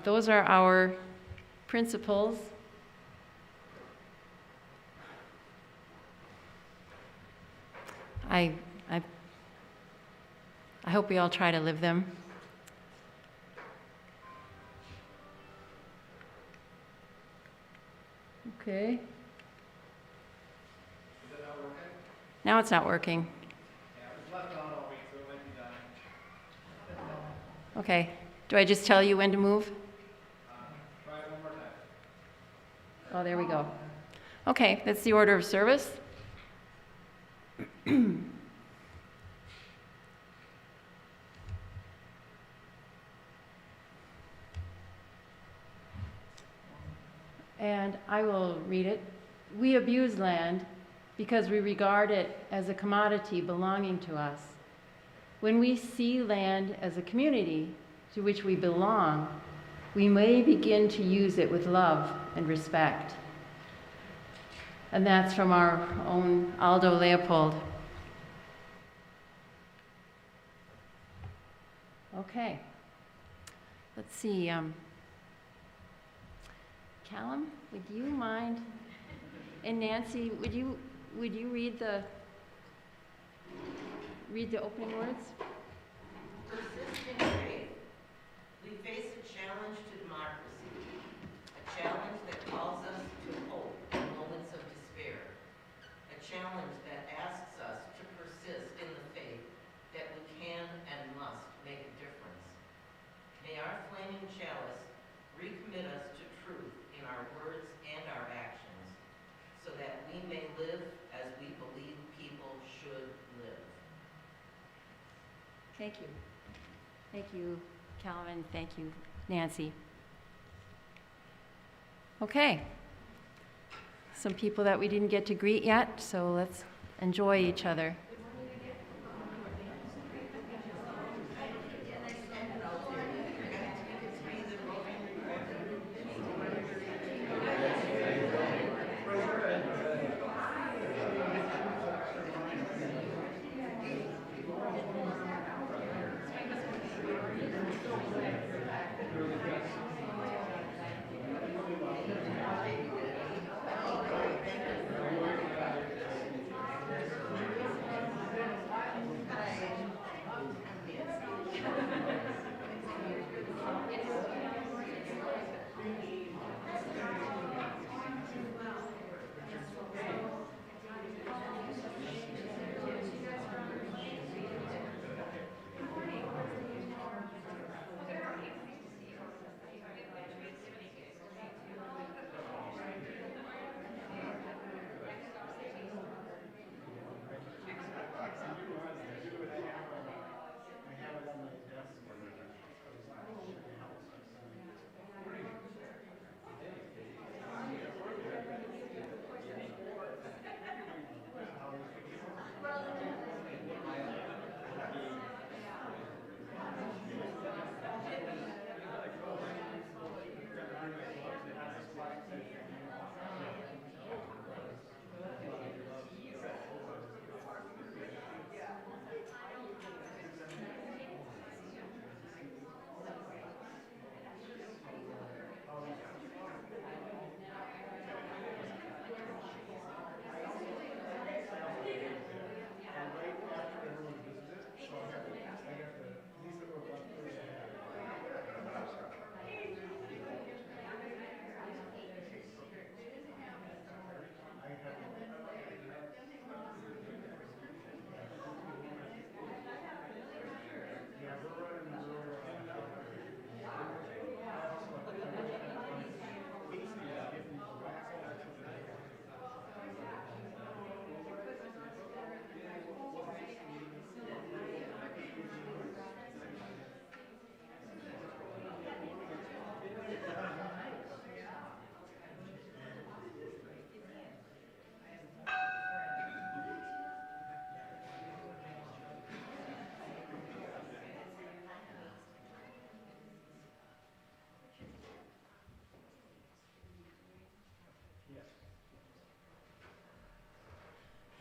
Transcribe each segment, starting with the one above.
Those are our principles. I hope we all try to live them. Okay. Is that not working? Now it's not working. Yeah, it was left on all week, so it might be done. Okay. Do I just tell you when to move? Try it one more time. Oh, there we go. Okay, that's the order of service. And I will read it. We abuse land because we regard it as a commodity belonging to us. When we see land as a community to which we belong, we may begin to use it with love and respect. And that's from our own Aldo Leopold. Okay. Let's see. Callum, would you mind? And Nancy, would you read the opening words? Persisting faith. We face a challenge to democracy, a challenge that calls us to hope in moments of despair, a challenge that asks us to persist in the faith that we can and must make a difference. May our flaming chalice recommit us to truth in our words and our actions, so that we may live as we believe people should live. Thank you. Thank you, Calvin. Thank you, Nancy. Okay. Some people that we didn't get to greet yet, so let's enjoy each other.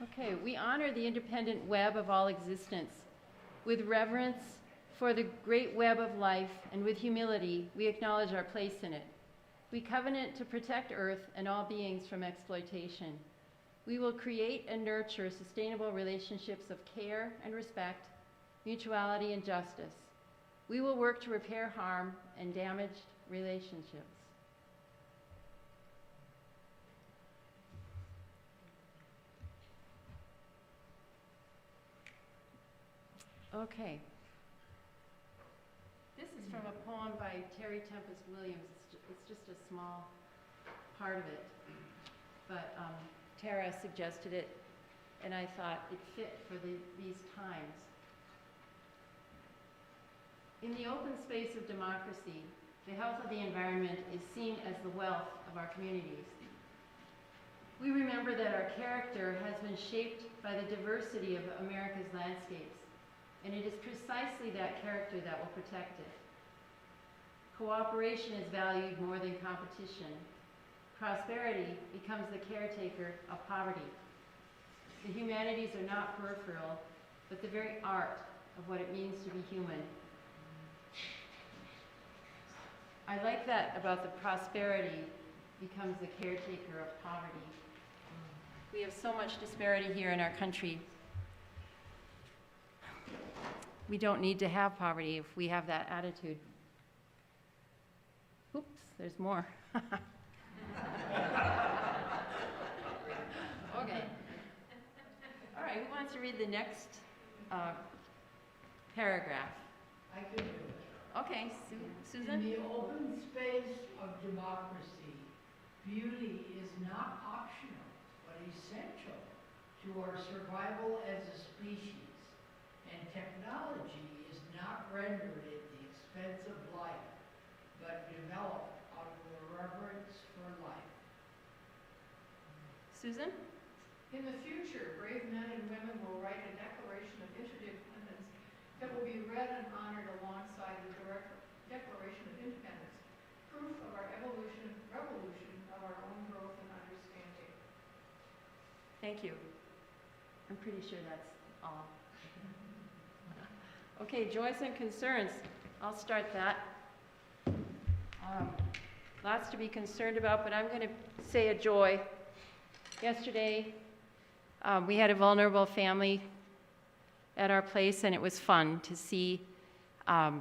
Okay, we honor the independent web of all existence with reverence for the great web of life, and with humility, we acknowledge our place in it. We covenant to protect Earth and all beings from exploitation. We will create and nurture sustainable relationships of care and respect, mutuality and justice. We will work to repair harm and damaged relationships. Okay. This is from a poem by Terry Tempest Williams. It's just a small part of it. But Tara suggested it, and I thought it fit for these times. In the open space of democracy, the health of the environment is seen as the wealth of our communities. We remember that our character has been shaped by the diversity of America's landscapes, and it is precisely that character that will protect it. Cooperation is valued more than competition. Prosperity becomes the caretaker of poverty. The humanities are not peripheral, but the very art of what it means to be human. I like that about the prosperity becomes the caretaker of poverty. We have so much disparity here in our country. We don't need to have poverty if we have that attitude. Oops, there's more. Okay. All right, who wants to read the next paragraph? I can do it. Okay, Susan? In the open space of democracy, beauty is not optional, but essential to our survival as a species. And technology is not rendered at the expense of life, but developed out of a reverence for life. Susan? In the future, brave men and women will write a Declaration of Interdependence that will be read and honored alongside the Declaration of Independence, proof of our revolution of our own growth and understanding. Thank you. I'm pretty sure that's all. Okay, joys and concerns. I'll start that. Lots to be concerned about, but I'm going to say a joy. Yesterday, we had a vulnerable family at our place, and it was fun to see the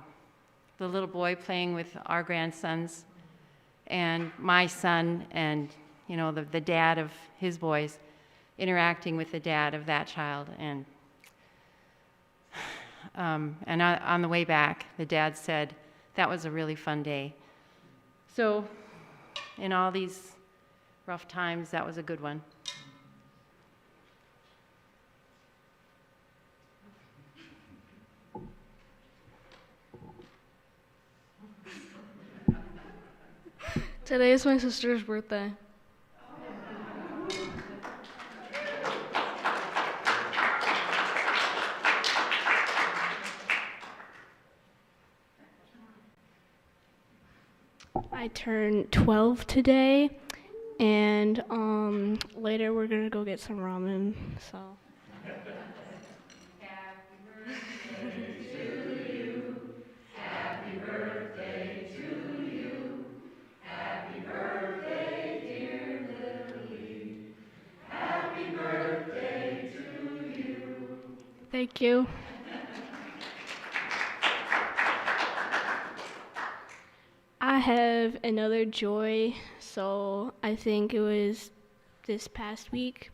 little boy playing with our grandsons and my son and, the dad of his boys interacting with the dad of that child. And on the way back, the dad said, that was a really fun day. So in all these rough times, that was a good one. Today is my sister's birthday. I turned 12 today, and later we're gonna go get some ramen, so. Thank you. I have another joy, so I think it was this past week.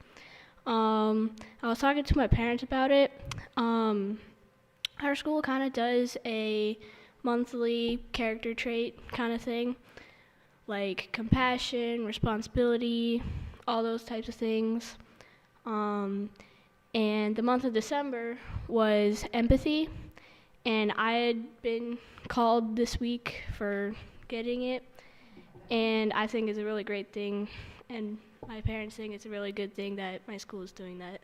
I was talking to my parents about it. Our school kind of does a monthly character trait kind of thing, like compassion, responsibility, all those types of things. And the month of December was empathy, and I had been called this week for getting it, and I think it's a really great thing, and my parents think it's a really good thing that my school is doing that.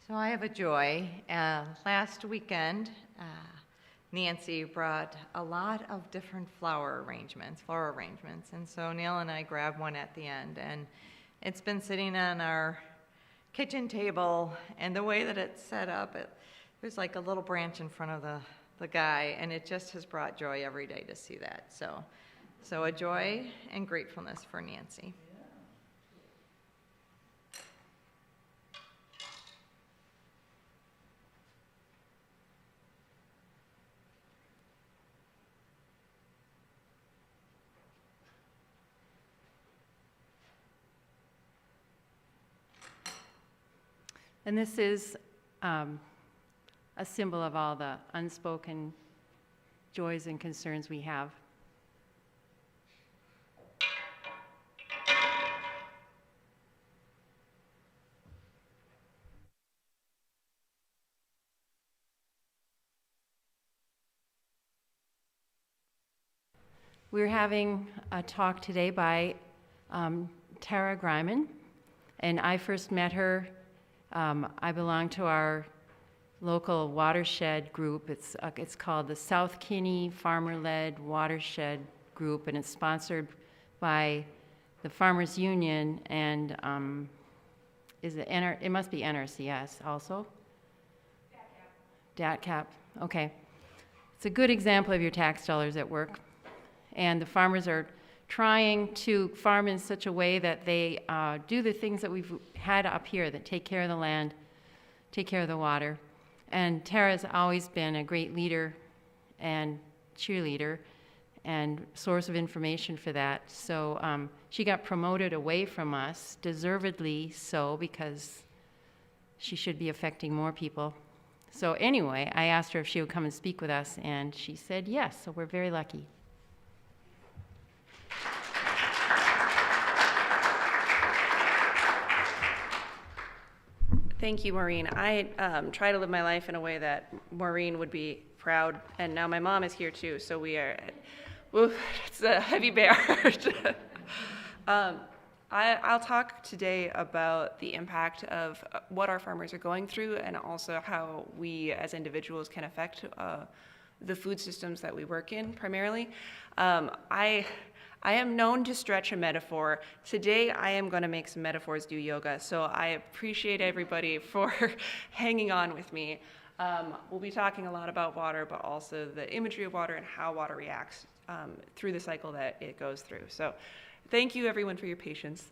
So I have a joy. Last weekend, Nancy brought a lot of different flower arrangements, and so Neil and I grabbed one at the end, and it's been sitting on our kitchen table, and the way that it's set up, there's like a little branch in front of the guy, and it just has brought joy every day to see that. So a joy and gratefulness for Nancy. And this is a symbol of all the unspoken joys and concerns we have. We're having a talk today by Tara Greiman, and I first met her. I belong to our local watershed group. It's called the South Kinney Farmer-Led Watershed Group, and it's sponsored by the Farmers Union, and it must be NRCS also? DATCAP, okay. It's a good example of your tax dollars at work. And the farmers are trying to farm in such a way that they do the things that we've had up here, that take care of the land, take care of the water. And Tara's always been a great leader and cheerleader and source of information for that. So she got promoted away from us, deservedly so, because she should be affecting more people. So anyway, I asked her if she would come and speak with us, and she said yes, so we're very lucky. Thank you, Maureen. I try to live my life in a way that Maureen would be proud, and now my mom is here too, so we are, it's a heavy bear. I'll talk today about the impact of what our farmers are going through, and also how we as individuals can affect the food systems that we work in primarily. I am known to stretch a metaphor. Today, I am going to make some metaphors do yoga, so I appreciate everybody for hanging on with me. We'll be talking a lot about water, but also the imagery of water and how water reacts through the cycle that it goes through. So thank you, everyone, for your patience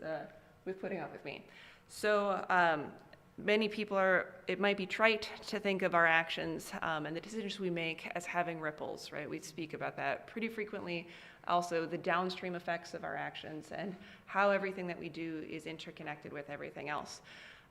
with putting up with me. So many people it might be trite to think of our actions and the decisions we make as having ripples, right? We speak about that pretty frequently. Also, the downstream effects of our actions and how everything that we do is interconnected with everything else.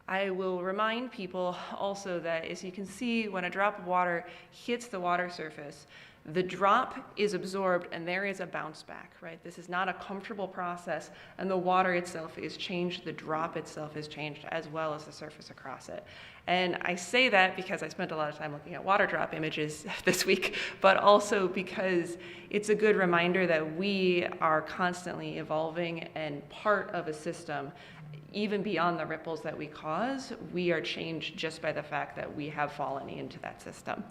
I will remind people also that, as you can see, when a drop of water hits the water surface, the drop is absorbed and there is a bounce back, right? This is not a comfortable process, and the water itself is changed, the drop itself is changed, as well as the surface across it. And I say that because I spent a lot of time looking at water drop images this week, but also because it's a good reminder that we are constantly evolving, and part of a system, even beyond the ripples that we cause, we are changed just by the fact that we have fallen into that system.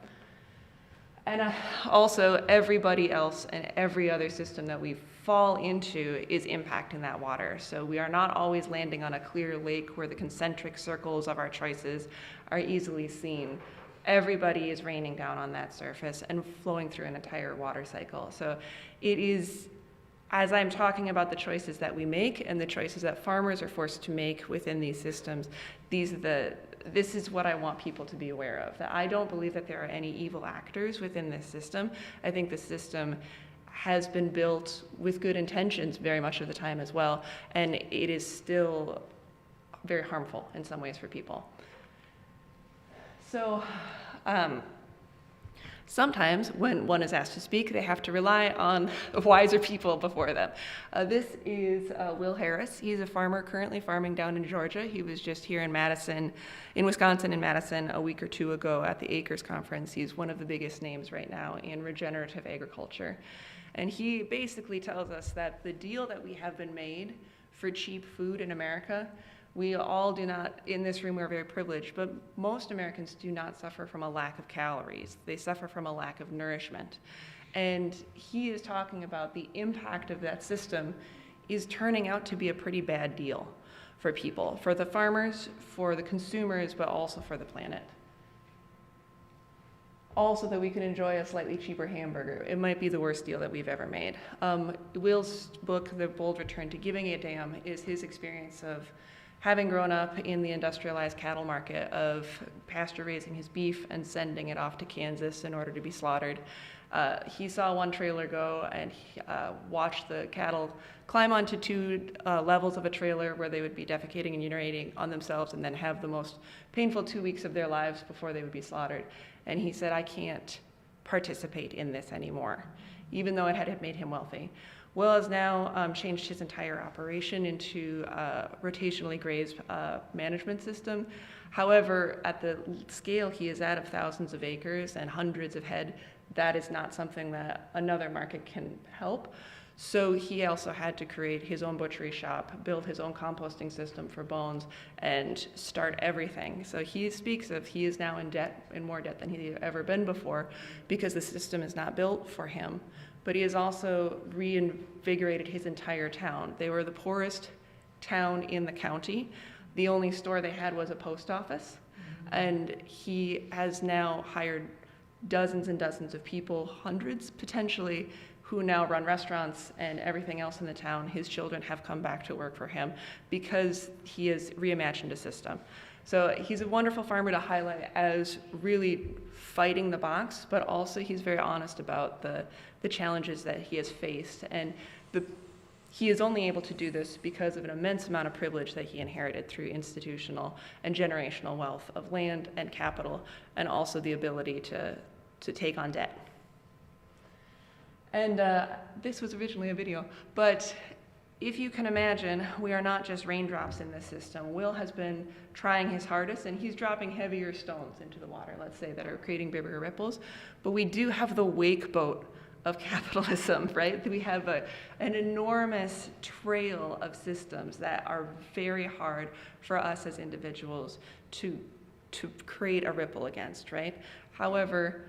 And also, everybody else and every other system that we fall into is impacting that water. So we are not always landing on a clear lake where the concentric circles of our choices are easily seen. Everybody is raining down on that surface and flowing through an entire water cycle. So it is, as I'm talking about the choices that we make and the choices that farmers are forced to make within these systems, this is what I want people to be aware of, that I don't believe that there are any evil actors within this system. I think the system has been built with good intentions very much of the time as well, and it is still very harmful in some ways for people. So sometimes when one is asked to speak, they have to rely on wiser people before them. This is Will Harris. He's a farmer currently farming down in Georgia. He was just here in Wisconsin in Madison a week or two ago at the Acres Conference. He's one of the biggest names right now in regenerative agriculture. And he basically tells us that the deal that we have been made for cheap food in America, We all do not, in this room, we're very privileged, but most Americans do not suffer from a lack of calories. They suffer from a lack of nourishment. And he is talking about the impact of that system is turning out to be a pretty bad deal for people, for the farmers, for the consumers, but also for the planet. Also, that we can enjoy a slightly cheaper hamburger. It might be the worst deal that we've ever made. Will's book, The Bold Return to Giving a Damn, is his experience of having grown up in the industrialized cattle market, of pasture raising his beef and sending it off to Kansas in order to be slaughtered. He saw one trailer go and watched the cattle climb onto two levels of a trailer where they would be defecating and urinating on themselves and then have the most painful 2 weeks of their lives before they would be slaughtered. And he said, I can't participate in this anymore, even though it had made him wealthy. Will has now changed his entire operation into a rotationally grazed management system. However, at the scale he is at of thousands of acres and hundreds of head, that is not something that another market can help. So he also had to create his own butchery shop, build his own composting system for bones, and start everything. So he speaks of he is now in debt, in more debt than he's ever been before, because the system is not built for him. But he has also reinvigorated his entire town. They were the poorest town in the county. The only store they had was a post office. And he has now hired dozens and dozens of people, hundreds potentially, who now run restaurants and everything else in the town. His children have come back to work for him because he has reimagined a system. So he's a wonderful farmer to highlight as really fighting the box, but also he's very honest about the challenges that he has faced. And he is only able to do this because of an immense amount of privilege that he inherited through institutional and generational wealth of land and capital, and also the ability to take on debt. And this was originally a video, but if you can imagine, we are not just raindrops in this system. Will has been trying his hardest, and he's dropping heavier stones into the water, let's say, that are creating bigger ripples. But we do have the wake boat of capitalism, right? We have an enormous trail of systems that are very hard for us as individuals to create a ripple against, right? However,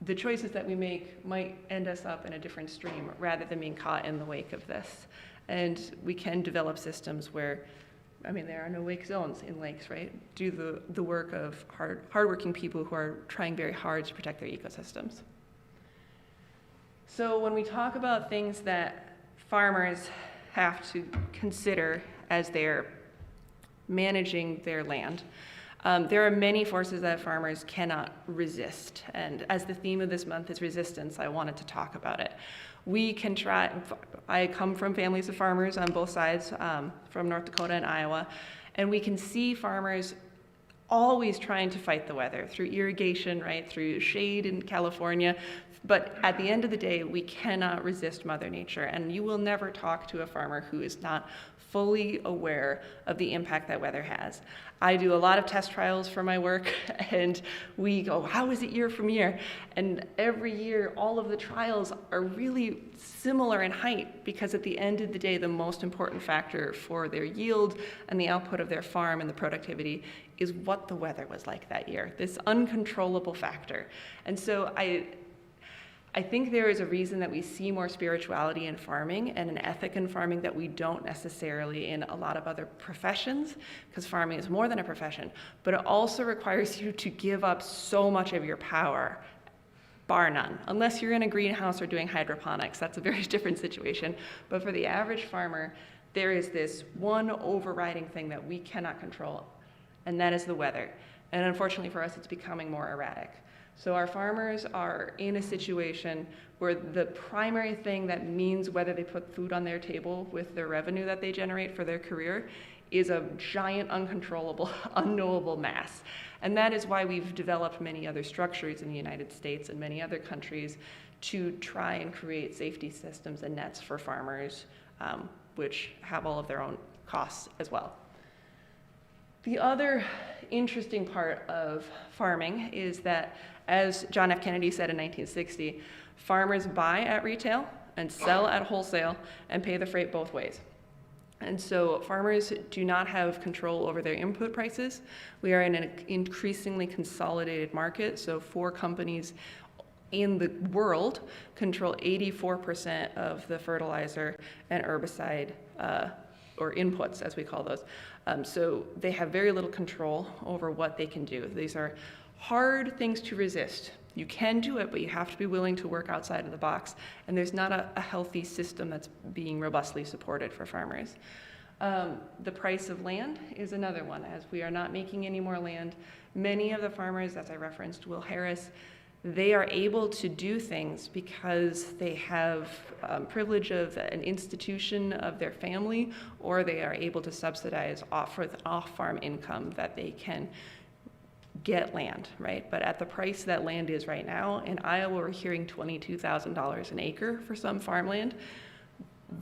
the choices that we make might end us up in a different stream rather than being caught in the wake of this. And we can develop systems where, I mean, there are no wake zones in lakes, right? Do the work of hardworking people who are trying very hard to protect their ecosystems. So when we talk about things that farmers have to consider as they're managing their land, there are many forces that farmers cannot resist. And as the theme of this month is resistance, I wanted to talk about it. We can try, I come from families of farmers on both sides, from North Dakota and Iowa, and we can see farmers always trying to fight the weather through irrigation, right, through shade in California. But at the end of the day, we cannot resist Mother Nature, and you will never talk to a farmer who is not fully aware of the impact that weather has. I do a lot of test trials for my work, and we go, how is it year from year? And every year, all of the trials are really similar in height, because at the end of the day, the most important factor for their yield and the output of their farm and the productivity is what the weather was like that year, this uncontrollable factor. And so I think there is a reason that we see more spirituality in farming and an ethic in farming that we don't necessarily in a lot of other professions, because farming is more than a profession, but it also requires you to give up so much of your power, bar none, unless you're in a greenhouse or doing hydroponics. That's a very different situation. But for the average farmer, there is this one overriding thing that we cannot control, and that is the weather. And unfortunately for us, it's becoming more erratic. So our farmers are in a situation where the primary thing that means whether they put food on their table with the revenue that they generate for their career is a giant, uncontrollable, unknowable mass. And that is why we've developed many other structures in the United States and many other countries to try and create safety systems and nets for farmers, which have all of their own costs as well. The other interesting part of farming is that, as John F. Kennedy said in 1960, farmers buy at retail and sell at wholesale and pay the freight both ways. And so farmers do not have control over their input prices. We are in an increasingly consolidated market, so 4 companies in the world control 84% of the fertilizer and herbicide or inputs, as we call those. So they have very little control over what they can do. These are hard things to resist. You can do it, but you have to be willing to work outside of the box. And there's not a healthy system that's being robustly supported for farmers. The price of land is another one. As we are not making any more land, many of the farmers, as I referenced Will Harris, they are able to do things because they have privilege of an institution of their family, or they are able to subsidize off-farm income that they can get land, right? But at the price that land is right now, in Iowa, we're hearing $22,000 an acre for some farmland.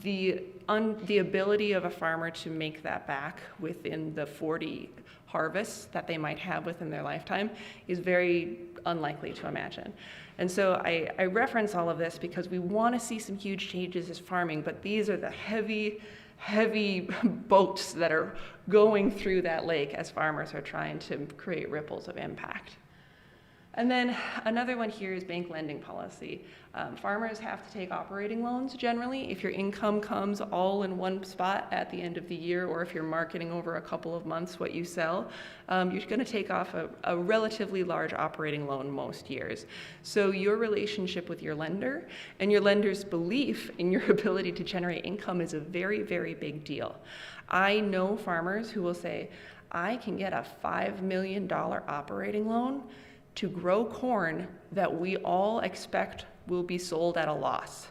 The ability of a farmer to make that back within the 40 harvests that they might have within their lifetime is very unlikely to imagine. And so I reference all of this because we want to see some huge changes as farming, but these are the heavy boats that are going through that lake as farmers are trying to create ripples of impact. And then another one here is bank lending policy. Farmers have to take operating loans generally. If your income comes all in one spot at the end of the year, or if you're marketing over a couple of months what you sell, you're going to take off a relatively large operating loan most years. So your relationship with your lender and your lender's belief in your ability to generate income is a very, very big deal. I know farmers who will say, I can get a $5 million operating loan to grow corn that we all expect will be sold at a loss.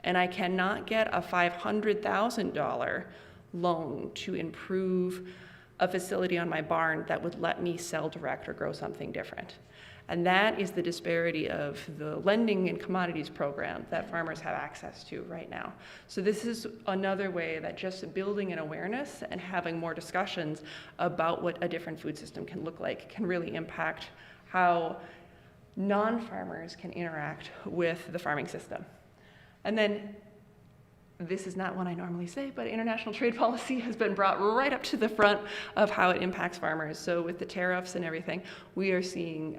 And I cannot get a $500,000 loan to improve a facility on my barn that would let me sell direct or grow something different. And that is the disparity of the lending and commodities program that farmers have access to right now. So this is another way that just building an awareness and having more discussions about what a different food system can look like can really impact how non-farmers can interact with the farming system. And then, this is not one I normally say, but international trade policy has been brought right up to the front of how it impacts farmers. So with the tariffs and everything, we are seeing,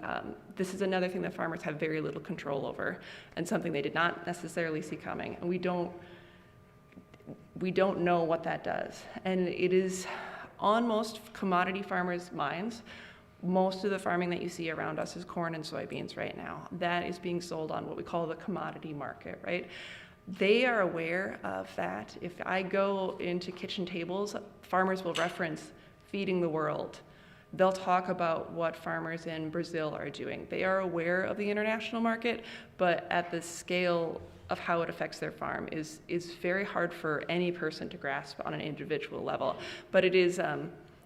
this is another thing that farmers have very little control over, and something they did not necessarily see coming. And we don't know what that does. And it is on most commodity farmers' minds. Most of the farming that you see around us is corn and soybeans right now. That is being sold on what we call the commodity market, right? They are aware of that. If I go into kitchen tables, farmers will reference feeding the world. They'll talk about what farmers in Brazil are doing. They are aware of the international market, but at the scale of how it affects their farm is very hard for any person to grasp on an individual level. But it is,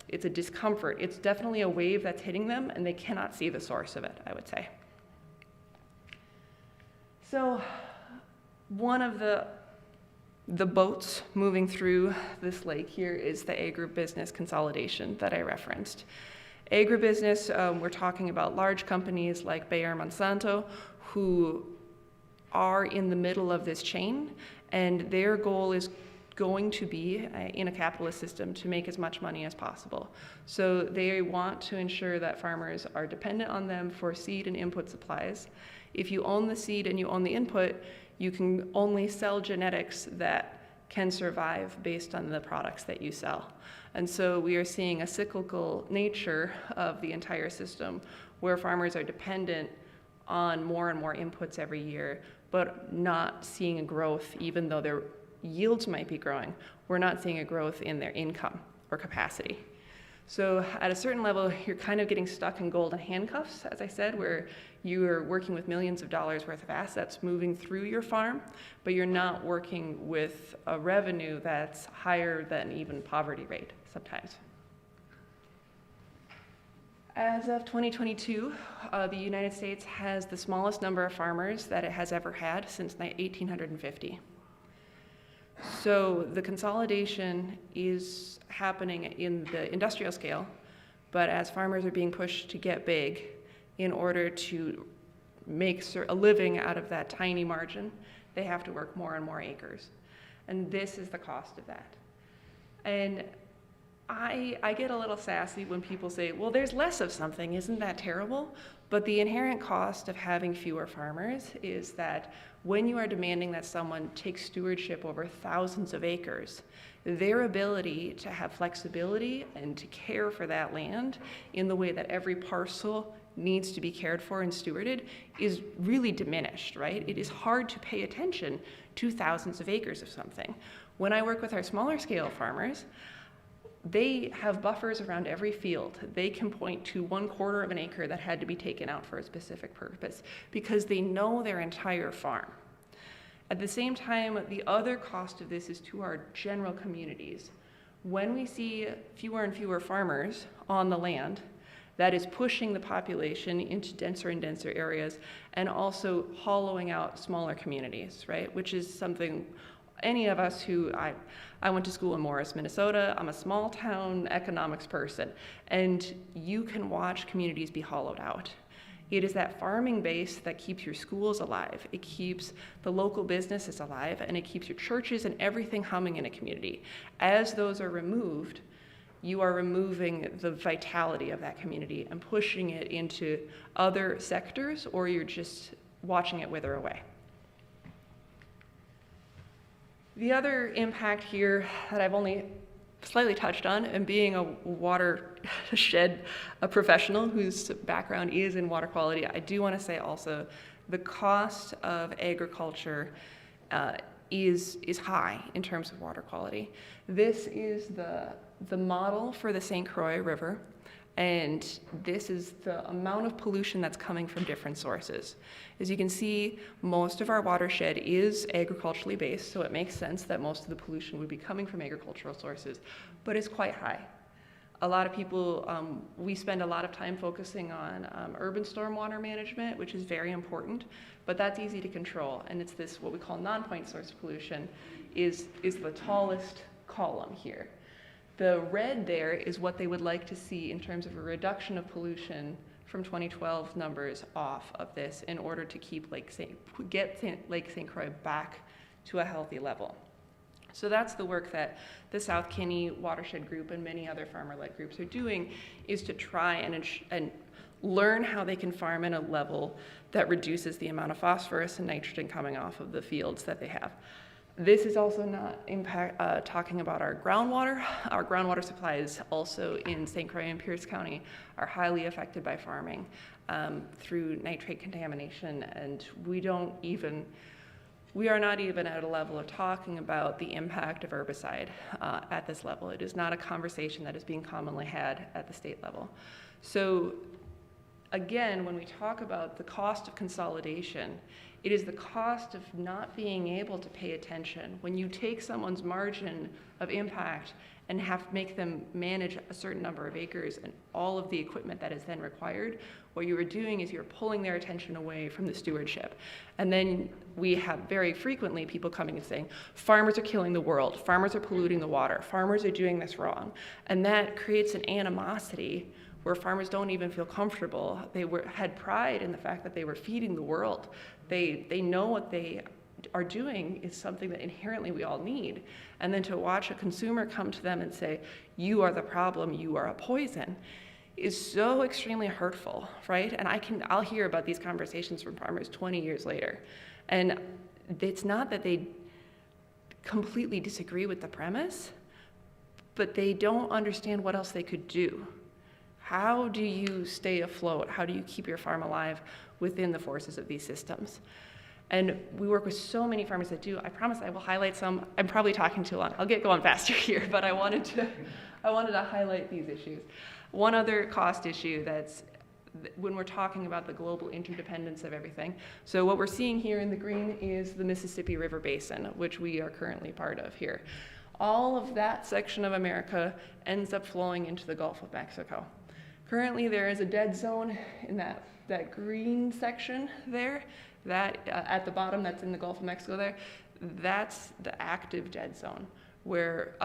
it's a discomfort. It's definitely a wave that's hitting them, and they cannot see the source of it, I would say. So one of the boats moving through this lake here is the agribusiness consolidation that I referenced. Agribusiness, we're talking about large companies like Bayer, Monsanto, who are in the middle of this chain, and their goal is going to be, in a capitalist system, to make as much money as possible. So they want to ensure that farmers are dependent on them for seed and input supplies. If you own the seed and you own the input, you can only sell genetics that can survive based on the products that you sell. And so we are seeing a cyclical nature of the entire system where farmers are dependent on more and more inputs every year, but not seeing a growth even though their yields might be growing. We're not seeing a growth in their income or capacity. So at a certain level, you're kind of getting stuck in golden handcuffs, as I said, where you are working with millions of dollars worth of assets moving through your farm, but you're not working with a revenue that's higher than even poverty rate sometimes. As of 2022, the United States has the smallest number of farmers that it has ever had since 1850. So the consolidation is happening in the industrial scale, but as farmers are being pushed to get big in order to make a living out of that tiny margin, they have to work more and more acres. And this is the cost of that. And I get a little sassy when people say, well, there's less of something, isn't that terrible? But the inherent cost of having fewer farmers is that when you are demanding that someone take stewardship over thousands of acres, their ability to have flexibility and to care for that land in the way that every parcel needs to be cared for and stewarded is really diminished, right? It is hard to pay attention to thousands of acres of something. When I work with our smaller scale farmers, they have buffers around every field. They can point to 1/4 of an acre that had to be taken out for a specific purpose because they know their entire farm. At the same time, the other cost of this is to our general communities. When we see fewer and fewer farmers on the land, that is pushing the population into denser and denser areas and also hollowing out smaller communities, right? Which is something any of us who, I went to school in Morris, Minnesota. I'm a small town economics person, and you can watch communities be hollowed out. It is that farming base that keeps your schools alive. It keeps the local businesses alive, and it keeps your churches and everything humming in a community. As those are removed, you are removing the vitality of that community and pushing it into other sectors, or you're just watching it wither away. The other impact here that I've only slightly touched on, and being a watershed professional whose background is in water quality, I do want to say also the cost of agriculture is high in terms of water quality. This is the model for the St. Croix River, and this is the amount of pollution that's coming from different sources. As you can see, most of our watershed is agriculturally based, so it makes sense that most of the pollution would be coming from agricultural sources, but it's quite high. A lot of people, we spend a lot of time focusing on urban stormwater management, which is very important, but that's easy to control, and it's this, what we call non-point source pollution, is the tallest column here. The red there is what they would like to see in terms of a reduction of pollution from 2012 numbers off of this in order to keep Lake St. Croix back to a healthy level. So that's the work that the South Kinney Watershed Group and many other farmer-led groups are doing, is to try and learn how they can farm in a level that reduces the amount of phosphorus and nitrogen coming off of the fields that they have. This is also not talking about our groundwater. Our groundwater supplies also in St. Croix and Pierce County are highly affected by farming through nitrate contamination, and we are not even at a level of talking about the impact of herbicide at this level. It is not a conversation that is being commonly had at the state level. So again, when we talk about the cost of consolidation, it is the cost of not being able to pay attention. When you take someone's margin of impact and make them manage a certain number of acres and all of the equipment that is then required, what you are doing is you're pulling their attention away from the stewardship. And then we have very frequently people coming and saying, farmers are killing the world, farmers are polluting the water, farmers are doing this wrong. And that creates an animosity where farmers don't even feel comfortable. They had pride in the fact that they were feeding the world. They know what they are doing is something that inherently we all need. And then to watch a consumer come to them and say, you are the problem, you are a poison, is so extremely hurtful, right? And I'll hear about these conversations from farmers 20 years later. And it's not that they completely disagree with the premise, but they don't understand what else they could do. How do you stay afloat? How do you keep your farm alive within the forces of these systems? And we work with so many farmers that do. I promise I will highlight some. I'm probably talking too long. I'll get going faster here, but I wanted to highlight these issues. One other cost issue that's when we're talking about the global interdependence of everything. So what we're seeing here in the green is the Mississippi River Basin, which we are currently part of here. All of that section of America ends up flowing into the Gulf of Mexico. Currently, there is a dead zone in that green section there, that at the bottom, that's in the Gulf of Mexico there. That's the active dead zone, where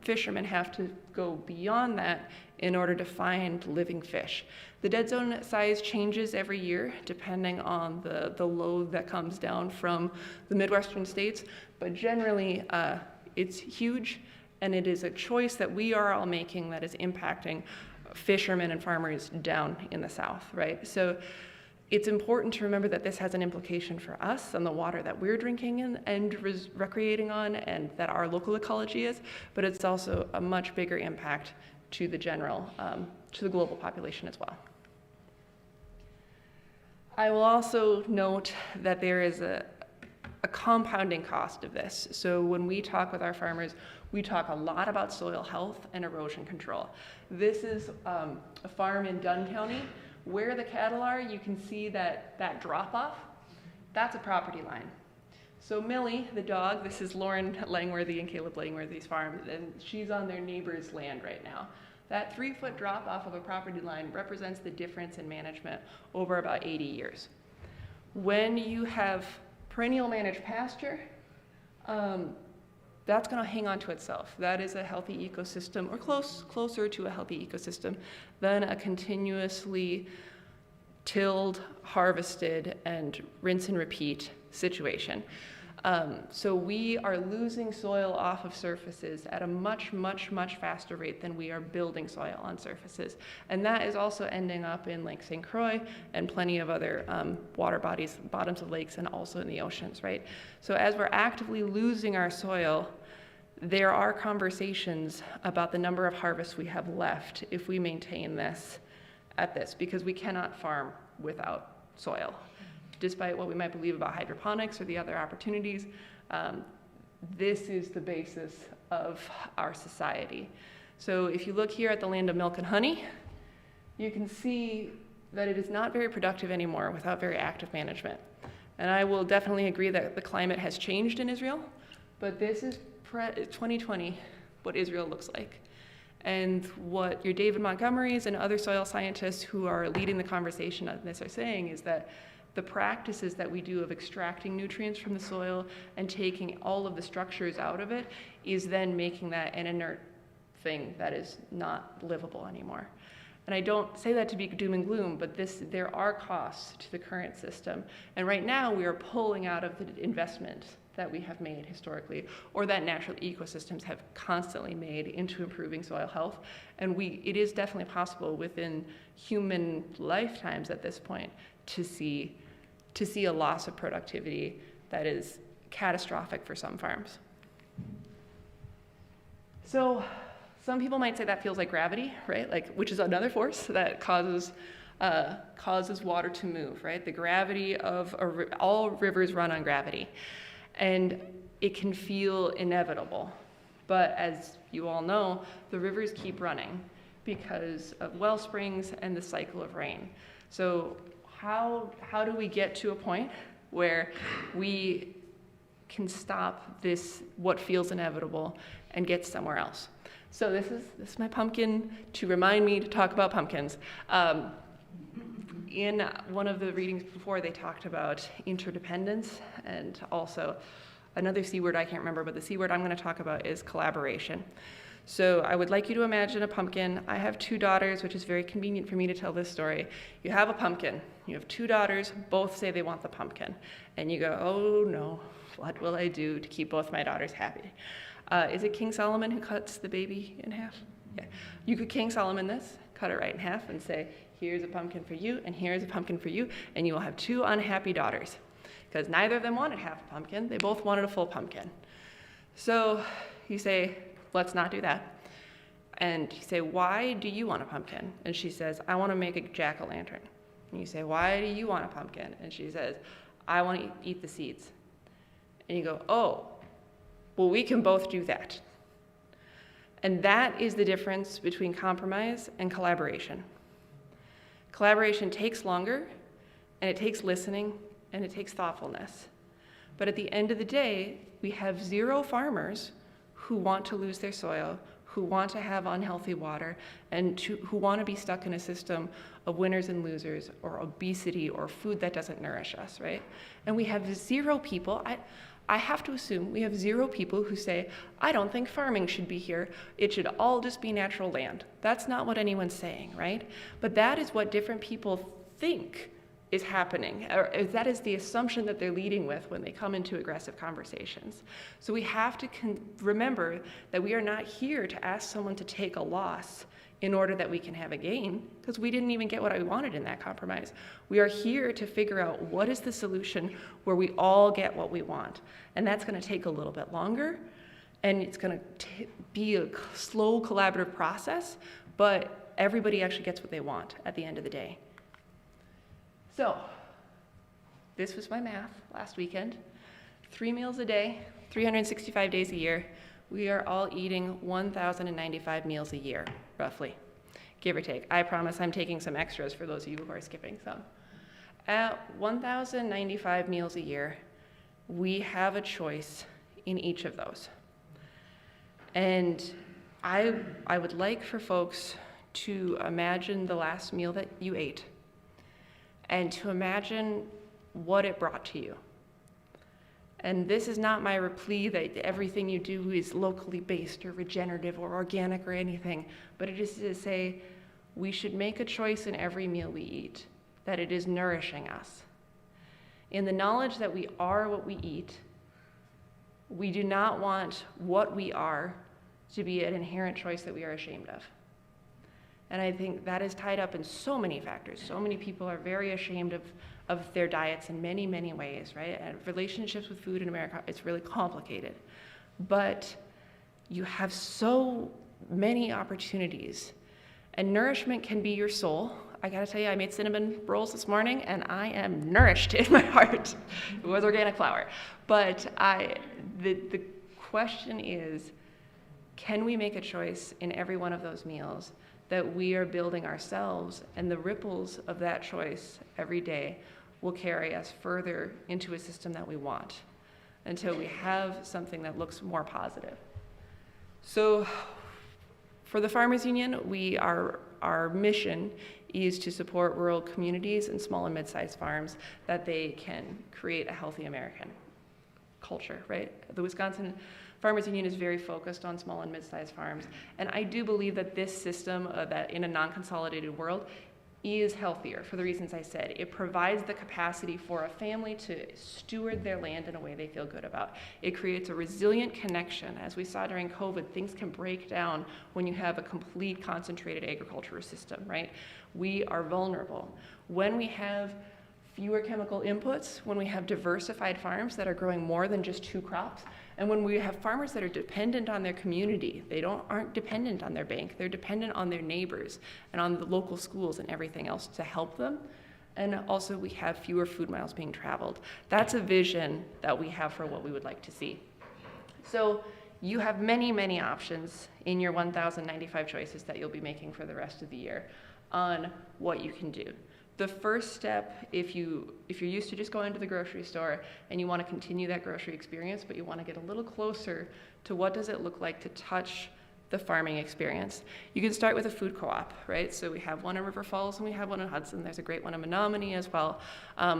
fishermen have to go beyond that in order to find living fish. The dead zone size changes every year, depending on the load that comes down from the Midwestern states, but generally, it's huge. And it is a choice that we are all making that is impacting fishermen and farmers down in the south, right? So it's important to remember that this has an implication for us and the water that we're drinking in and recreating on, and that our local ecology is, but it's also a much bigger impact to the general, to the global population as well. I will also note that there is a compounding cost of this. So when we talk with our farmers, we talk a lot about soil health and erosion control. This is a farm in Dunn County. Where the cattle are, you can see that drop off. That's a property line. So Millie, the dog, this is Lauren Langworthy and Caleb Langworthy's farm, and she's on their neighbor's land right now. That 3-foot drop off of a property line represents the difference in management over about 80 years. When you have perennial managed pasture, that's going to hang on to itself. That is a healthy ecosystem, or closer to a healthy ecosystem than a continuously tilled, harvested, and rinse and repeat situation. So we are losing soil off of surfaces at a much, much, much faster rate than we are building soil on surfaces. And that is also ending up in Lake St. Croix and plenty of other water bodies, bottoms of lakes, and also in the oceans, right? So as we're actively losing our soil, there are conversations about the number of harvests we have left if we maintain this at this, because we cannot farm without soil. Despite what we might believe about hydroponics or the other opportunities, this is the basis of our society. So if you look here at the land of milk and honey, you can see that it is not very productive anymore without very active management. And I will definitely agree that the climate has changed in Israel, but this is 2020, what Israel looks like. And what your David Montgomerys and other soil scientists who are leading the conversation on this are saying is that the practices that we do of extracting nutrients from the soil and taking all of the structures out of it is then making that an inert thing that is not livable anymore. And I don't say that to be doom and gloom, but there are costs to the current system. And right now we are pulling out of the investment that we have made historically, or that natural ecosystems have constantly made into improving soil health. And it is definitely possible within human lifetimes at this point to see a loss of productivity that is catastrophic for some farms. So some people might say that feels like gravity, right? Which is another force that causes water to move, right? The gravity of all rivers run on gravity. And it can feel inevitable. But as you all know, the rivers keep running because of well springs and the cycle of rain. So how do we get to a point where we can stop this, what feels inevitable, and get somewhere else? So this is my pumpkin to remind me to talk about pumpkins. In one of the readings before, they talked about interdependence, and also another C word I can't remember, but the C word I'm going to talk about is collaboration. So I would like you to imagine a pumpkin. I have 2 daughters, which is very convenient for me to tell this story. You have a pumpkin. You have 2 daughters. Both say they want the pumpkin. And you go, oh no, what will I do to keep both my daughters happy? Is it King Solomon who cuts the baby in half? Yeah. You could King Solomon this, cut it right in half, and say, here's a pumpkin for you, and here's a pumpkin for you, and you will have 2 unhappy daughters. Because neither of them wanted half a pumpkin. They both wanted a full pumpkin. So you say, let's not do that. And you say, why do you want a pumpkin? And she says, I want to make a jack-o'-lantern. And you say, why do you want a pumpkin? And she says, I want to eat the seeds. And you go, oh, well, we can both do that. And that is the difference between compromise and collaboration. Collaboration takes longer, and it takes listening, and it takes thoughtfulness. But at the end of the day, we have 0 farmers who want to lose their soil, who want to have unhealthy water, and who want to be stuck in a system of winners and losers, or obesity, or food that doesn't nourish us, right? And we have 0 people, I have to assume we have 0 people who say, I don't think farming should be here. It should all just be natural land. That's not what anyone's saying, right? But that is what different people think is happening, or that is the assumption that they're leading with when they come into aggressive conversations. So we have to remember that we are not here to ask someone to take a loss in order that we can have a gain, because we didn't even get what I wanted in that compromise. We are here to figure out what is the solution where we all get what we want. And that's going to take a little bit longer, and it's going to be a slow collaborative process, but everybody actually gets what they want at the end of the day. So, this was my math last weekend. 3 meals a day, 365 days a year. We are all eating 1,095 meals a year, roughly, give or take. I promise I'm taking some extras for those of you who are skipping some. At 1,095 meals a year, we have a choice in each of those. And I would like for folks to imagine the last meal that you ate and to imagine what it brought to you. And this is not my plea that everything you do is locally based or regenerative or organic or anything, but it is to say we should make a choice in every meal we eat, that it is nourishing us. In the knowledge that we are what we eat, we do not want what we are to be an inherent choice that we are ashamed of. And I think that is tied up in so many factors. So many people are very ashamed of their diets in many, many ways, right? And relationships with food in America, it's really complicated. But you have so many opportunities. And nourishment can be your soul. I gotta tell you, I made cinnamon rolls this morning, and I am nourished in my heart. It was organic flour. But the question is, can we make a choice in every one of those meals that we are building ourselves, and the ripples of that choice every day will carry us further into a system that we want until we have something that looks more positive. So for the Farmers Union, our mission is to support rural communities and small and mid-sized farms that they can create a healthy American culture, right? The Wisconsin Farmers Union is very focused on small and mid-sized farms, and I do believe that this system, that in a non-consolidated world, is healthier for the reasons I said. It provides the capacity for a family to steward their land in a way they feel good about. It creates a resilient connection. As we saw during COVID, things can break down when you have a complete concentrated agricultural system, right? We are vulnerable. When we have fewer chemical inputs, when we have diversified farms that are growing more than just 2 crops, and when we have farmers that are dependent on their community, they aren't dependent on their bank, they're dependent on their neighbors and on the local schools and everything else to help them. And also we have fewer food miles being traveled. That's a vision that we have for what we would like to see. So you have many, many options in your 1,095 choices that you'll be making for the rest of the year on what you can do. The first step, if you're used to just going to the grocery store and you want to continue that grocery experience, but you want to get a little closer to what does it look like to touch the farming experience, you can start with a food co-op, right? So we have one in River Falls and we have one in Hudson. There's a great one in Menominee as well.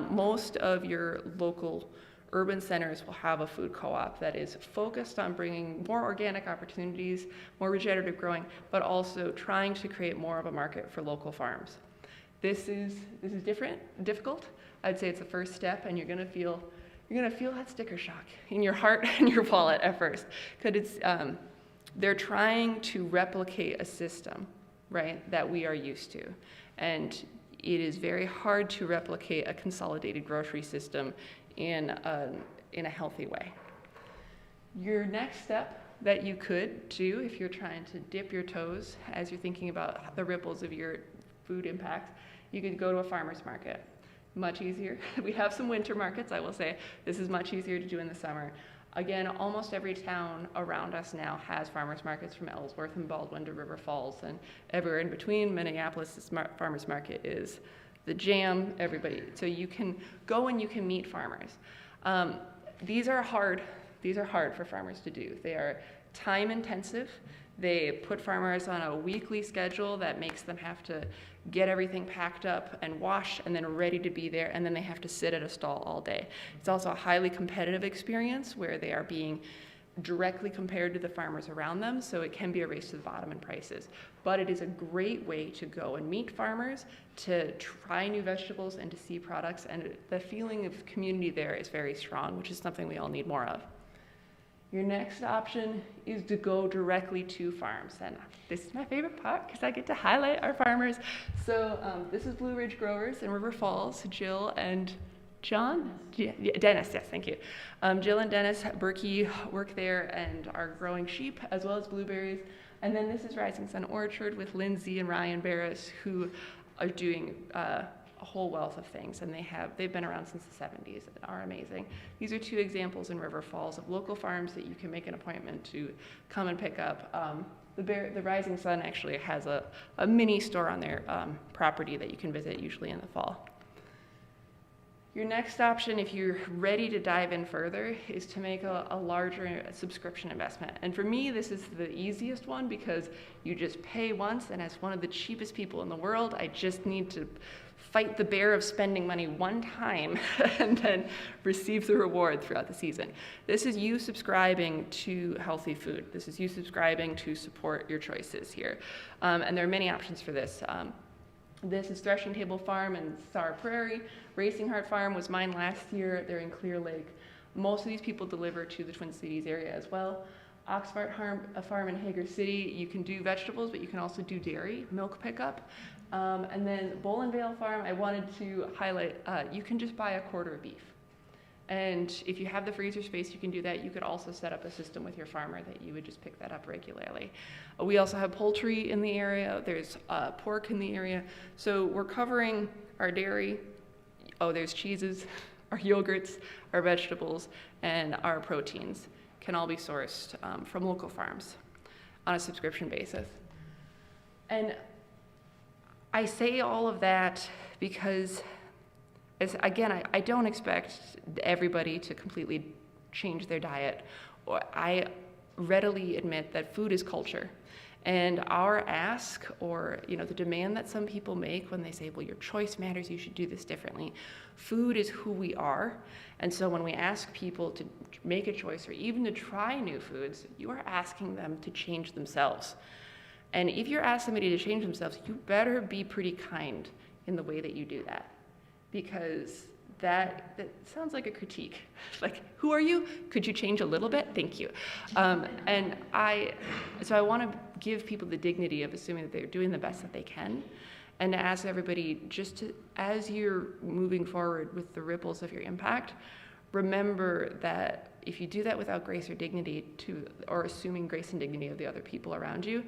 Most of your local urban centers will have a food co-op that is focused on bringing more organic opportunities, more regenerative growing, but also trying to create more of a market for local farms. This is difficult. I'd say it's the first step, and you're gonna feel that sticker shock in your heart and your wallet at first, because they're trying to replicate a system, right, that we are used to, and it is very hard to replicate a consolidated grocery system in a healthy way. Your next step that you could do if you're trying to dip your toes as you're thinking about the ripples of your food impact, you could go to a farmer's market. Much easier. We have some winter markets, I will say. This is much easier to do in the summer. Again, almost every town around us now has farmers markets, from Ellsworth and Baldwin to River Falls and everywhere in between. Minneapolis' farmers market is the jam, everybody. So you can go and you can meet farmers. These are hard for farmers to do. They are time intensive. They put farmers on a weekly schedule that makes them have to get everything packed up and washed and then ready to be there, and then they have to sit at a stall all day. It's also a highly competitive experience where they are being directly compared to the farmers around them, so it can be a race to the bottom in prices. But it is a great way to go and meet farmers, to try new vegetables and to see products, and the feeling of community there is very strong, which is something we all need more of. Your next option is to go directly to farms, and this is my favorite part because I get to highlight our farmers. So this is Blue Ridge Growers in River Falls. Jill and John? Dennis, yes, thank you. Jill and Dennis Berkey work there and are growing sheep as well as blueberries. And then this is Rising Sun Orchard with Lindsay and Ryan Barris, who are doing a whole wealth of things, and they've been around since the 70s and are amazing. These are two examples in River Falls of local farms that you can make an appointment to come and pick up. The Rising Sun actually has a mini store on their property that you can visit usually in the fall. Your next option, if you're ready to dive in further, is to make a larger subscription investment. And for me, this is the easiest one because you just pay once, and as one of the cheapest people in the world, I just need to fight the bear of spending money one time and then receive the reward throughout the season. This is you subscribing to healthy food. This is you subscribing to support your choices here. And there are many options for this. This is Threshing Table Farm in Star Prairie. Racing Heart Farm was mine last year. They're in Clear Lake. Most of these people deliver to the Twin Cities area as well. Oxford Farm in Hager City, you can do vegetables, but you can also do dairy, milk pickup. And then Bolinvale Farm, I wanted to highlight, you can just buy a quarter of beef. And if you have the freezer space, you can do that. You could also set up a system with your farmer that you would just pick that up regularly. We also have poultry in the area. There's pork in the area. So we're covering our dairy. Oh, there's cheeses, our yogurts, our vegetables, and our proteins can all be sourced from local farms on a subscription basis. And I say all of that because, again, I don't expect everybody to completely change their diet. I readily admit that food is culture. And our ask, or the demand that some people make when they say, well, your choice matters, you should do this differently. Food is who we are. And so when we ask people to make a choice or even to try new foods, you are asking them to change themselves. And if you're asking somebody to change themselves, you better be pretty kind in the way that you do that. Because that sounds like a critique. Like, who are you? Could you change a little bit? Thank you. And I want to give people the dignity of assuming that they're doing the best that they can, and to ask everybody just to, as you're moving forward with the ripples of your impact, remember that if you do that without grace or dignity or assuming grace and dignity of the other people around you,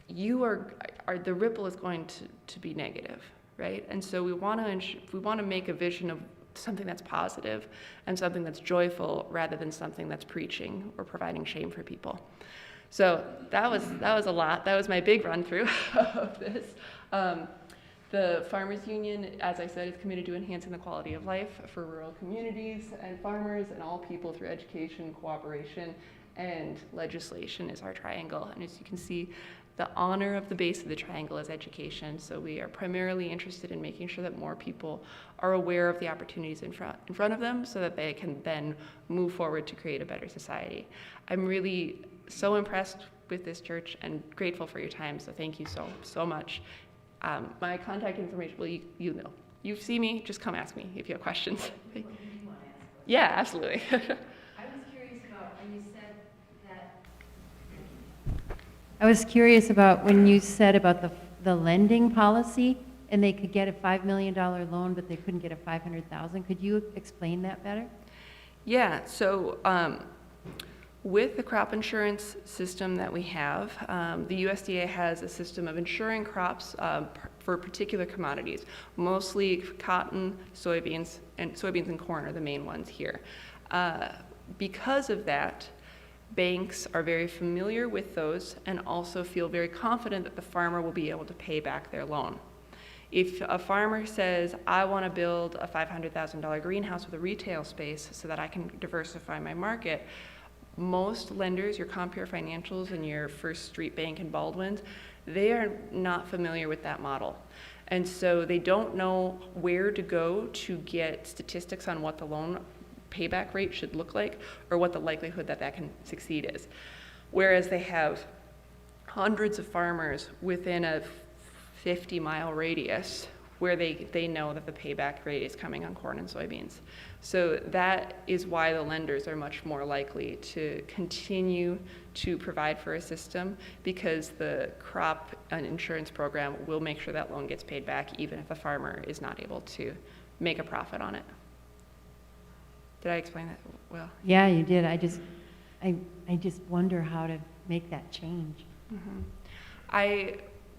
the ripple is going to be negative. Right? And so we want to make a vision of something that's positive and something that's joyful rather than something that's preaching or providing shame for people. So that was a lot. That was my big run through of this. The Farmers Union, as I said, is committed to enhancing the quality of life for rural communities and farmers and all people through education, cooperation, and legislation is our triangle. And as you can see, the honor of the base of the triangle is education. So we are primarily interested in making sure that more people are aware of the opportunities in front of them so that they can then move forward to create a better society. I'm really so impressed with this church and grateful for your time. So thank you so much. My contact information, well, you know. You see me, just come ask me if you have questions. Yeah, absolutely. I was curious about when you said about the lending policy, and they could get a $5 million loan, but they couldn't get a $500,000. Could you explain that better? Yeah, so with the crop insurance system that we have, the USDA has a system of insuring crops for particular commodities, mostly cotton, soybeans and corn are the main ones here. Because of that, banks are very familiar with those and also feel very confident that the farmer will be able to pay back their loan. If a farmer says, I want to build a $500,000 greenhouse with a retail space so that I can diversify my market, most lenders, your Compare Financials and your First Street Bank and Baldwin's, they are not familiar with that model. And so they don't know where to go to get statistics on what the loan payback rate should look like, or what the likelihood that that can succeed is. Whereas they have hundreds of farmers within a 50-mile radius where they know that the payback rate is coming on corn and soybeans. So that is why the lenders are much more likely to continue to provide for a system, because the crop and insurance program will make sure that loan gets paid back even if the farmer is not able to make a profit on it. Did I explain that well? Yeah, you did. I just wonder how to make that change.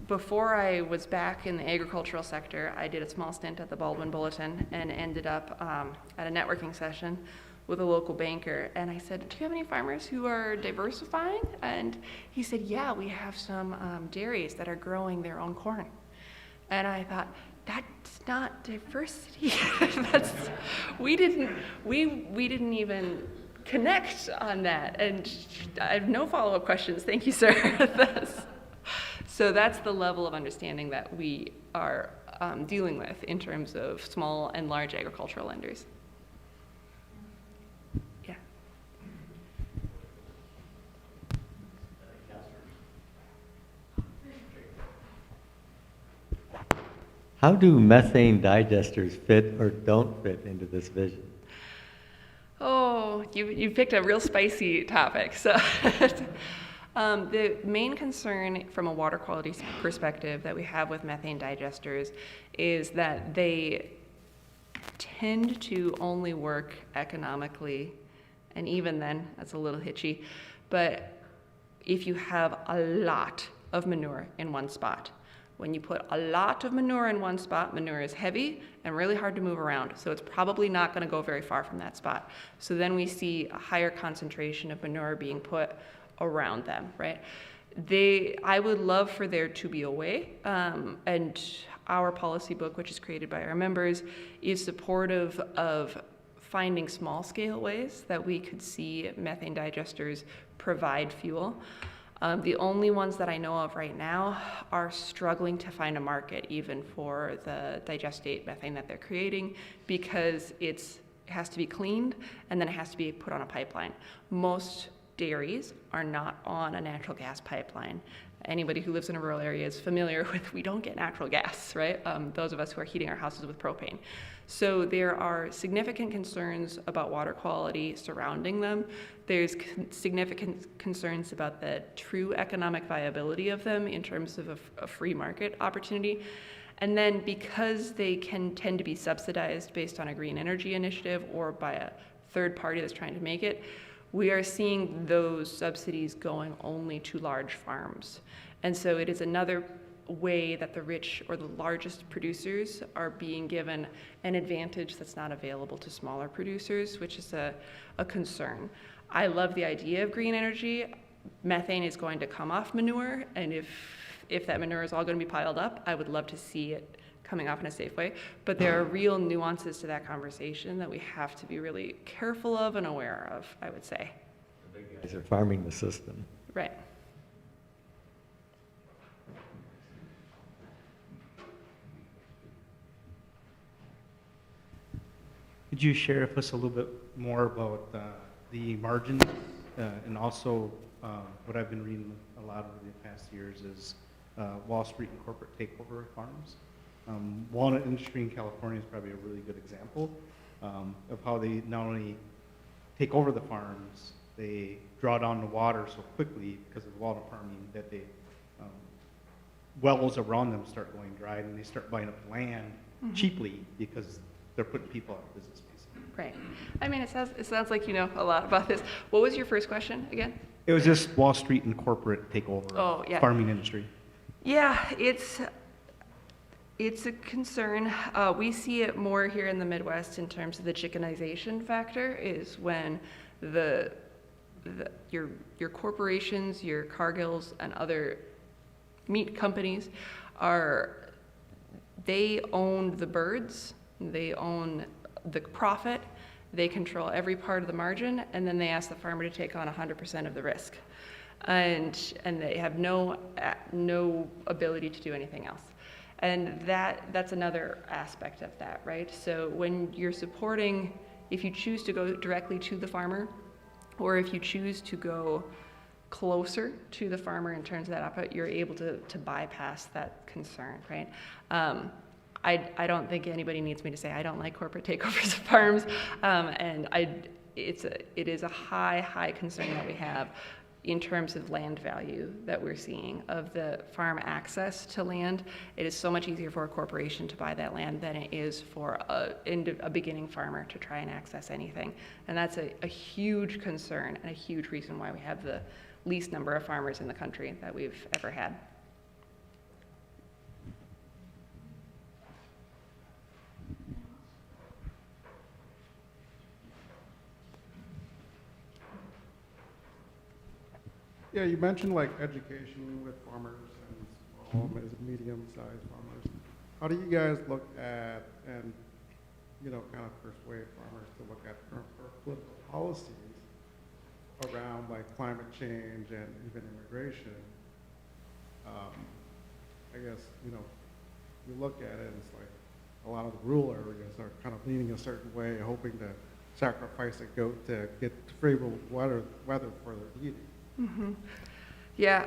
Before I was back in the agricultural sector, I did a small stint at the Baldwin Bulletin and ended up at a networking session with a local banker. And I said, do you have any farmers who are diversifying? And he said, yeah, we have some dairies that are growing their own corn. And I thought, that's not diversity. We didn't even connect on that. And I have no follow-up questions. Thank you, sir. So that's the level of understanding that we are dealing with in terms of small and large agricultural lenders. Yeah. How do methane digesters fit or don't fit into this vision? Oh, you picked a real spicy topic. So the main concern from a water quality perspective that we have with methane digesters is that they tend to only work economically, and even then, that's a little hitchy, but if you have a lot of manure in one spot. When you put a lot of manure in one spot, manure is heavy and really hard to move around, so it's probably not going to go very far from that spot. So then we see a higher concentration of manure being put around them, right? I would love for there to be a way, and our policy book, which is created by our members, is supportive of finding small-scale ways that we could see methane digesters provide fuel. The only ones that I know of right now are struggling to find a market even for the digestate methane that they're creating, because it has to be cleaned and then it has to be put on a pipeline. Most dairies are not on a natural gas pipeline. Anybody who lives in a rural area is familiar with, we don't get natural gas, right? Those of us who are heating our houses with propane. So there are significant concerns about water quality surrounding them. There's significant concerns about the true economic viability of them in terms of a free market opportunity. And then because they can tend to be subsidized based on a green energy initiative or by a third party that's trying to make it, we are seeing those subsidies going only to large farms. And so it is another way that the rich or the largest producers are being given an advantage that's not available to smaller producers, which is a concern. I love the idea of green energy. Methane is going to come off manure, and if that manure is all going to be piled up, I would love to see it coming off in a safe way. But there are real nuances to that conversation that we have to be really careful of and aware of, I would say. The big guys are farming the system. Right. Could you share with us a little bit more about the margins and also what I've been reading a lot over the past years is Wall Street and corporate takeover of farms. Walnut industry in California is probably a really good example of how they not only take over the farms, they draw down the water so quickly because of walnut farming that they wells around them start going dry, and they start buying up land cheaply because they're putting people out of business, basically. Right. I mean, it sounds like you know a lot about this. What was your first question again? It was just Wall Street and corporate takeover of farming industry. Yeah, it's a concern. We see it more here in the Midwest in terms of the chickenization factor, is when your corporations, your Cargills, and other meat companies they own the birds, they own the profit, they control every part of the margin, and then they ask the farmer to take on 100% of the risk. And they have no ability to do anything else. And that's another aspect of that, right? So when you're supporting if you choose to go directly to the farmer, or if you choose to go closer to the farmer in terms of that output, you're able to bypass that concern, right? I don't think anybody needs me to say I don't like corporate takeovers of farms, and it is a high concern that we have in terms of land value that we're seeing of the farm access to land. It is so much easier for a corporation to buy that land than it is for a beginning farmer to try and access anything. And that's a huge concern and a huge reason why we have the least number of farmers in the country that we've ever had. Yeah, you mentioned like education with farmers and small, medium-sized farmers. How do you guys look at and, you know, kind of persuade farmers to look at political policies around like climate change and even immigration? I guess, you know, you look at it and it's like a lot of the rural areas are kind of leaning a certain way, hoping to sacrifice a goat to get favorable weather for their eating. Mm-hmm. Yeah,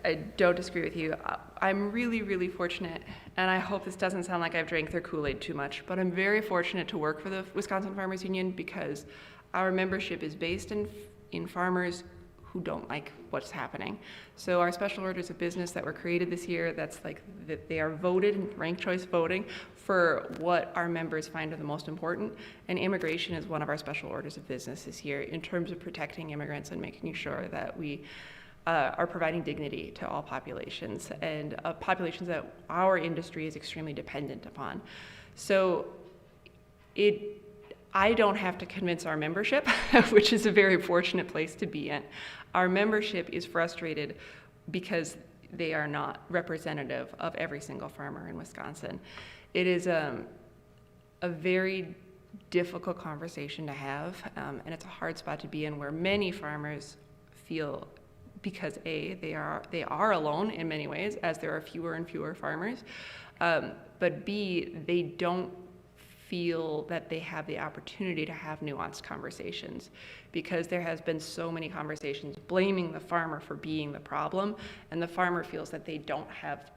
I don't disagree with you. I'm really fortunate, and I hope this doesn't sound like I've drank their Kool-Aid too much, but I'm very fortunate to work for the Wisconsin Farmers Union because our membership is based in farmers who don't like what's happening. So our special orders of business that were created this year, that's like that they are voted, ranked choice voting, for what our members find are the most important. And immigration is one of our special orders of business this year in terms of protecting immigrants and making sure that we are providing dignity to all populations and populations that our industry is extremely dependent upon. So I don't have to convince our membership, which is a very fortunate place to be in. Our membership is frustrated because they are not representative of every single farmer in Wisconsin. It is a very difficult conversation to have, and it's a hard spot to be in where many farmers feel, because A, they are alone in many ways, as there are fewer and fewer farmers, but B, they don't feel that they have the opportunity to have nuanced conversations because there has been so many conversations blaming the farmer for being the problem, and the farmer feels that they don't have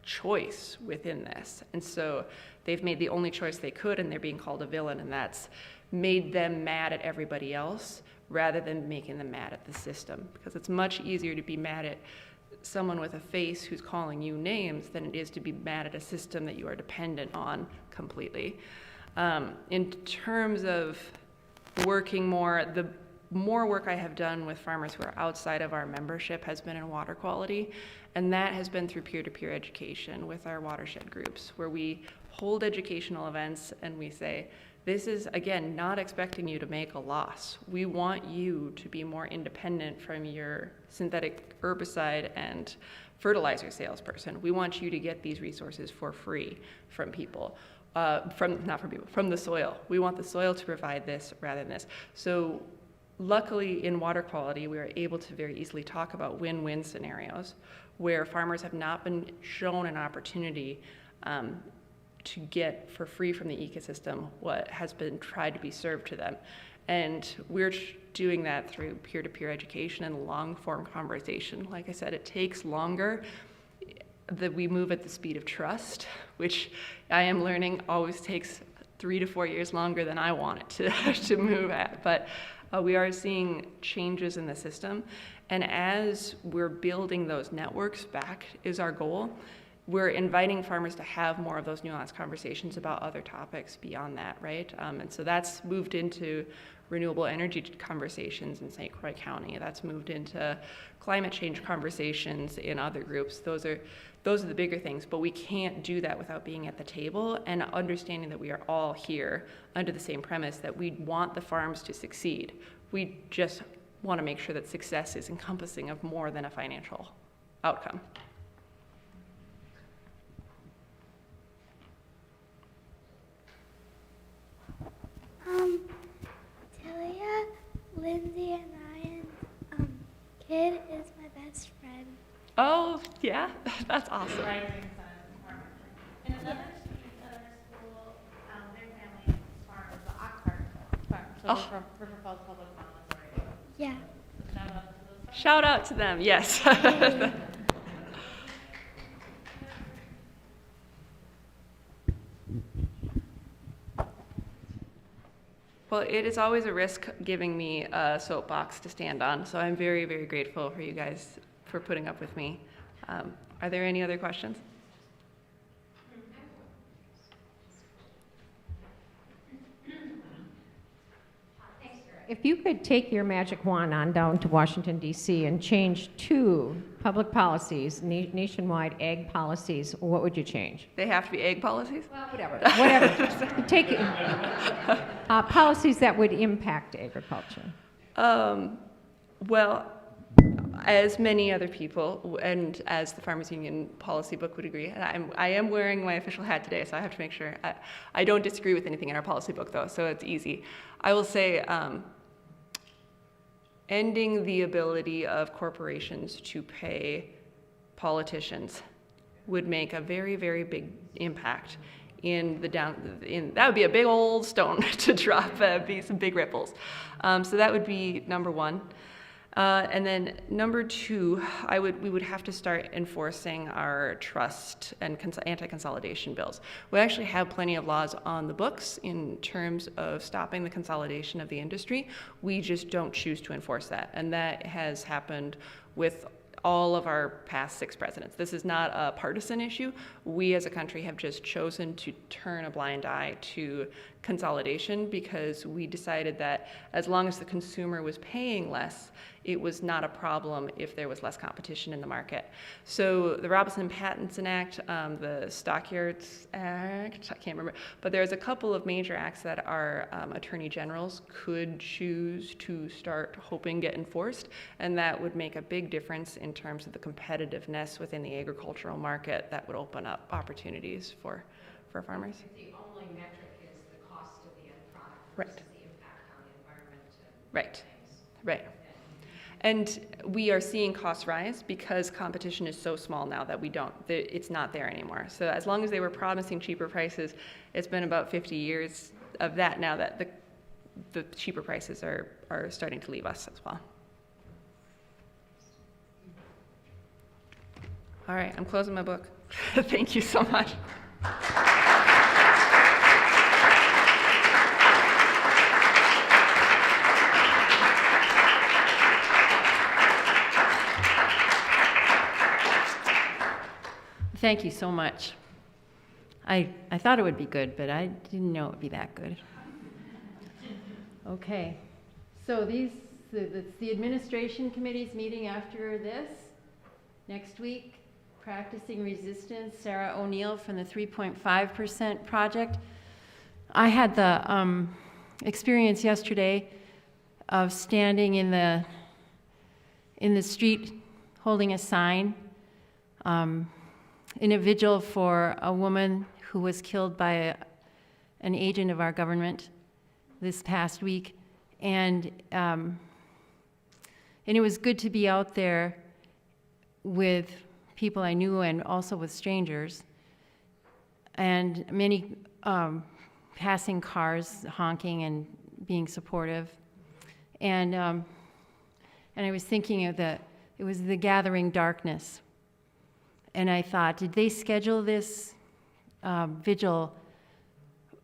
choice within this. And so they've made the only choice they could, and they're being called a villain, and that's made them mad at everybody else rather than making them mad at the system, because it's much easier to be mad at someone with a face who's calling you names than it is to be mad at a system that you are dependent on completely. In terms of working more, the more work I have done with farmers who are outside of our membership has been in water quality, and that has been through peer-to-peer education with our watershed groups, where we hold educational events and we say, this is, again, not expecting you to make a loss. We want you to be more independent from your synthetic herbicide and fertilizer salesperson. We want you to get these resources for free from people. From the soil. We want the soil to provide this rather than this. So luckily in water quality, we are able to very easily talk about win-win scenarios where farmers have not been shown an opportunity to get for free from the ecosystem what has been tried to be served to them. And we're doing that through peer-to-peer education and long-form conversation. Like I said, it takes longer. That we move at the speed of trust, which I am learning always takes 3 to 4 years longer than I want it to move at. But we are seeing changes in the system. And as we're building those networks back is our goal, we're inviting farmers to have more of those nuanced conversations about other topics beyond that, right? And so that's moved into renewable energy conversations in St. Croix County. That's moved into climate change conversations in other groups. Those are the bigger things, but we can't do that without being at the table and understanding that we are all here under the same premise that we want the farms to succeed. We just want to make sure that success is encompassing of more than a financial outcome. Talia, Lindsay, and Ryan, Kid is my best friend. Oh, yeah, that's awesome. In another student at our school, their family is farmers, the Oxford farm. So Oh. River Falls Public Library. Yeah. Shout out to those folks. Shout out to them, yes. Well, it is always a risk giving me a soapbox to stand on, so I'm very, very grateful for you guys for putting up with me. Are there any other questions? If you could take your magic wand on down to Washington, D.C. and change 2 public policies, nationwide ag policies, what would you change? They have to be egg policies? Well, whatever. Take policies that would impact agriculture. Well, as many other people, and as the Farmers Union policy book would agree, and I am wearing my official hat today, so I have to make sure. I don't disagree with anything in our policy book, though, so it's easy. I will say ending the ability of corporations to pay politicians would make a very, very big impact in the that would be a big old stone to drop, be some big ripples. So that would be number one. And then number 2, we would have to start enforcing our trust and anti-consolidation bills. We actually have plenty of laws on the books in terms of stopping the consolidation of the industry. We just don't choose to enforce that. And that has happened with all of our past 6 presidents. This is not a partisan issue. We as a country have just chosen to turn a blind eye to consolidation because we decided that as long as the consumer was paying less, it was not a problem if there was less competition in the market. So the Robinson-Pattinson Act, the Stockyards Act, I can't remember, but there's a couple of major acts that our attorney generals could choose to start hoping get enforced, and that would make a big difference in terms of the competitiveness within the agricultural market that would open up opportunities for farmers. The only metric is the cost of the end product Right. versus the impact on the environment and Right. things. Right. And we are seeing costs rise because competition is so small now that it's not there anymore. So as long as they were promising cheaper prices, it's been about 50 years of that now that the cheaper prices are starting to leave us as well. All right, I'm closing my book. Thank you so much. Thank you so much. I thought it would be good, but I didn't know it would be that good. Okay, so the administration committee's meeting after this, next week, Practicing Resistance, Sarah O'Neill from the 3.5% Project. I had the experience yesterday of standing in the street holding a sign in a vigil for a woman who was killed by an agent of our government this past week. And it was good to be out there with people I knew and also with strangers. And many passing cars honking and being supportive. And I was thinking of it was the gathering darkness. And I thought, did they schedule this vigil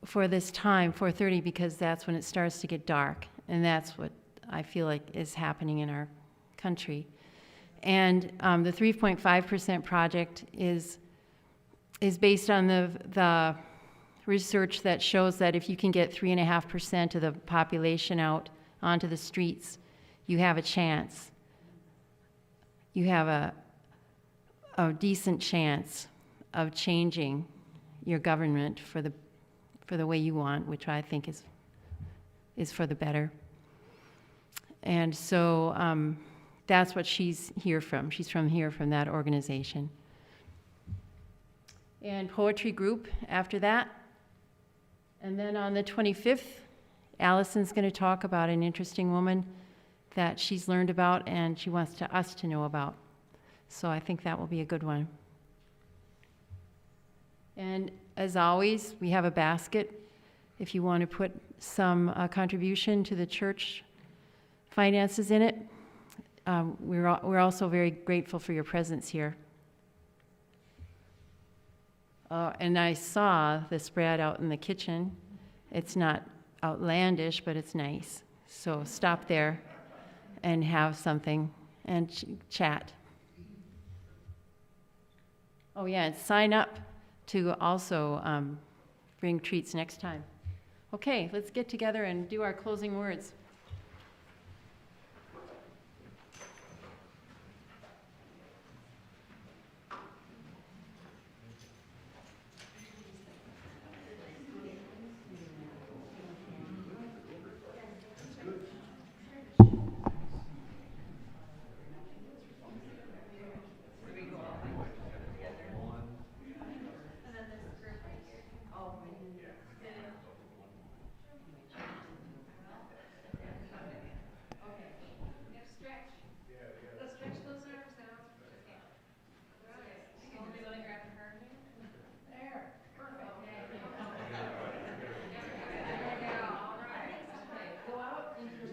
for this time, 4:30, because that's when it starts to get dark, and that's what I feel like is happening in our country. And the 3.5% project is based on the research that shows that if you can get 3.5% of the population out onto the streets, you have a chance. You have a decent chance of changing your government for the way you want, which I think is for the better. And so that's what she's here from. She's from that organization. And poetry group after that. And then on the 25th, Allison's going to talk about an interesting woman that she's learned about and she wants us to know about. So I think that will be a good one. And as always, we have a basket. if you want to put some contribution to the church finances in it. We're also very grateful for your presence here. And I saw the spread out in the kitchen. It's not outlandish, but it's nice. So stop there and have something and chat. Oh yeah, and sign up to also bring treats next time. Okay, let's get together and do our closing words. Go out into